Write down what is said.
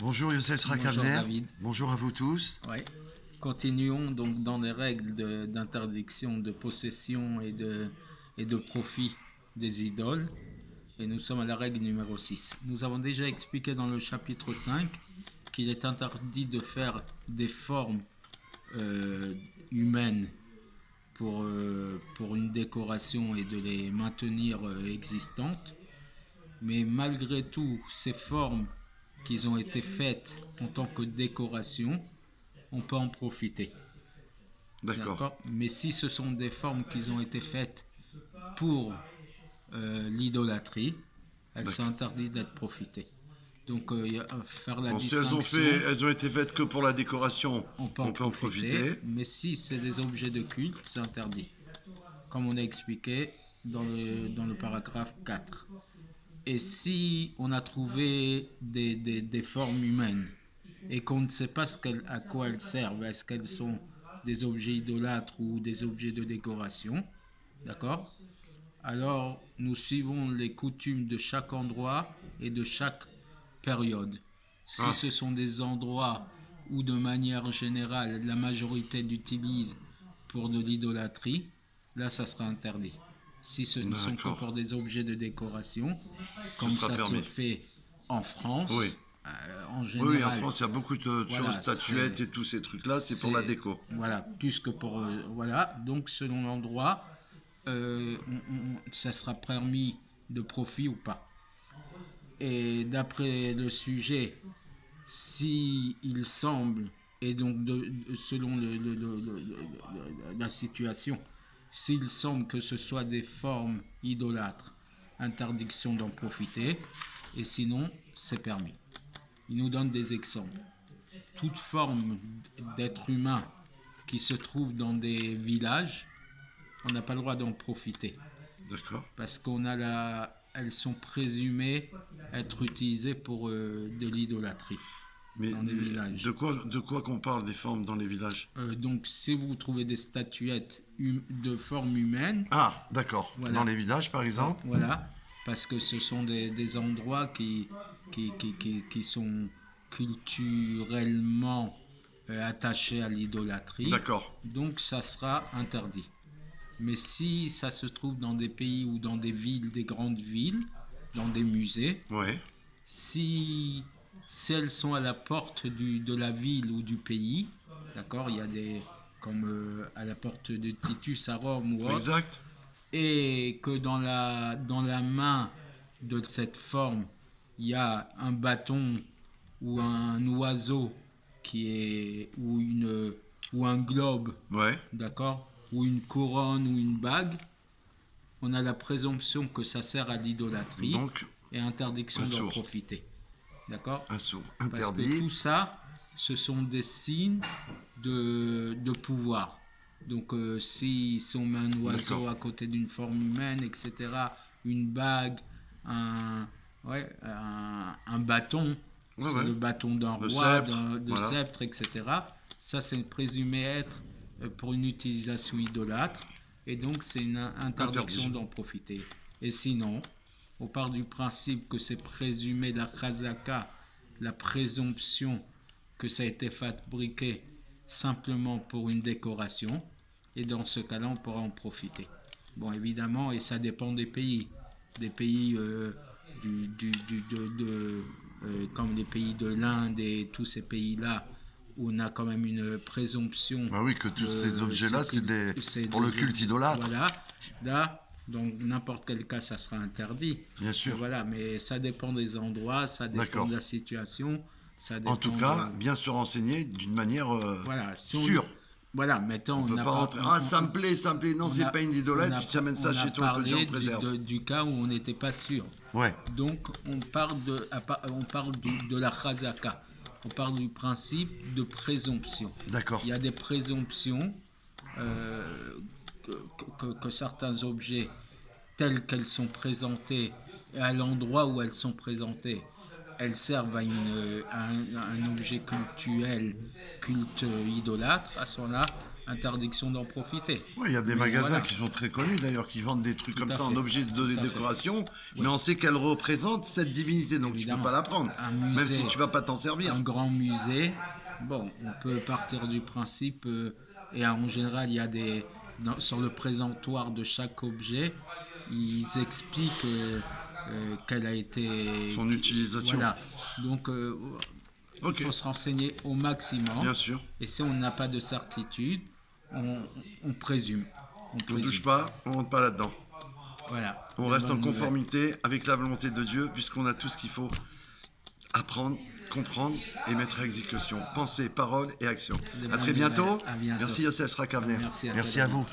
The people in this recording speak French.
Bonjour Youssef Bonjour Srakavner, David. bonjour à vous tous. Ouais. Continuons donc dans les règles d'interdiction de possession et de profit des idoles. Et nous sommes à la règle numéro 6. Nous avons déjà expliqué dans le chapitre 5 qu'il est interdit de faire des formes euh, humaines pour une décoration et de les maintenir existantes. Mais malgré tout, ces formes qui ont été faites en tant que décoration, on peut en profiter. D'accord, D'accord. Mais si ce sont des formes qui ont été faites pour l'idolâtrie, elles sont d'accord. interdites d'être profitées. Donc, faire la Bon, si distinction, elles ont été faites que pour la décoration, on peut en on peut en profiter, profiter. mais si c'est des objets de culte, c'est interdit. Comme on a expliqué dans le paragraphe 4. Et si on a trouvé des formes humaines et qu'on ne sait pas à quoi elles servent, est-ce qu'elles sont des objets idolâtres ou des objets de décoration, d'accord? Alors nous suivons les coutumes de chaque endroit et de chaque période. Si Ah, ce sont des endroits où de manière générale la majorité l'utilise pour de l'idolâtrie, là ça sera interdit. Si ce ne sont que d'accord. pour des objets de décoration, Ce comme sera ça se permis. fait en Oui. France, en Oui, en général, France, il y a beaucoup de choses, voilà, statuettes et tous ces trucs-là, c'est pour la déco. voilà, plus que pour voilà. Donc selon l'endroit, ça sera permis de profit ou pas. Et d'après le sujet, si il semble, et donc selon la situation, s'il semble que ce soit des formes idolâtres, interdiction d'en profiter, et sinon, c'est permis. Il nous donne des exemples. Toute forme d'être humain qui se trouve dans des villages, on n'a pas le droit d'en profiter D'accord. parce elles sont présumées être utilisées pour de l'idolâtrie Mais dans les villages. de quoi qu'on parle des formes dans les villages? Donc, si vous trouvez des statuettes de forme humaine, Ah, d'accord. Dans voilà, les villages, par exemple? voilà, parce que ce sont des endroits qui sont culturellement attachés à l'idolâtrie, D'accord. donc ça sera interdit. Mais si ça se trouve dans des pays ou dans des villes, des grandes villes, dans des musées, Ouais. si, si elles sont à la porte de la ville ou du pays, d'accord, il y a des, comme à la porte de Titus à Rome ou autre, Exact. et que dans la main de cette forme, il y a un bâton ou un oiseau ou un globe, Ouais. d'accord, ou une couronne ou une bague, on a la présomption que ça sert à l'idolâtrie Donc, et un interdiction d'en sourd. profiter. D'accord? Un sourd. Parce que Interdit. tout ça, ce sont des signes de pouvoir. Donc, si on met un D'accord. oiseau à côté d'une forme humaine, etc., une bague, un, ouais, un bâton, Ouais, c'est ouais. le bâton d'un Le roi, sceptre. de Voilà. sceptre, etc., ça, c'est présumé être pour une utilisation idolâtre, et donc c'est une interdiction Interdit. d'en profiter. Et sinon, on part du principe que c'est présumé la khazaka, la présomption que ça a été fabriqué simplement pour une décoration, et dans ce cas-là, on pourra en profiter. Bon, évidemment, et ça dépend des pays comme les pays de l'Inde et tous ces pays-là, où on a quand même une présomption Bah oui, que tous ces de objets-là, c'est pour le culte idolâtre. voilà, là, donc n'importe quel cas, ça sera interdit. Bien sûr. Voilà, mais ça dépend des endroits, ça dépend D'accord. de la situation, ça En tout dépend cas, de... bien se renseigner d'une manière Voilà, si on... sûre. Voilà, mettons, On on peut n'a pas pas... rentrer. Ah, ça me plaît, ça me plaît. Non, on c'est a, pas une idolâtre. Si tu amènes ça on a chez toi, que Dieu en parlé préserve. du cas où on n'était pas sûr. Ouais. Donc, on parle de la khazaka. On parle du principe de présomption. D'accord. Il y a des présomptions euh, que certains objets, tels qu'elles sont présentées, et à l'endroit où elles sont présentées, elles servent à un objet cultuel, culte idolâtre, à ce moment-là, interdiction d'en profiter. Oui, il y a des Mais magasins voilà. qui sont très connus d'ailleurs, qui vendent des trucs Tout comme à ça en fait. objet de Tout à fait. décoration, Oui. mais on sait qu'elle représente cette divinité, donc tu Évidemment. peux pas la prendre, Un même musée, si tu vas pas t'en servir. un grand musée, bon, on peut partir du principe, et en général, il y a sur le présentoir de chaque objet, ils expliquent quelle a été Son utilisation. Voilà. Donc, Ok, il faut se renseigner au maximum. bien sûr. Et si on n'a pas de certitude, on présume. On ne touche pas, on rentre pas là-dedans. Voilà. On Des reste en bonnes nouvelles. conformité avec la volonté de Dieu, puisqu'on a tout ce qu'il faut apprendre, comprendre et mettre à exécution. Pensée, parole et action. Des À très bonnes nouvelles. bientôt. À bientôt. Merci Youssef Srakavener. Merci à Merci toi, à David. vous.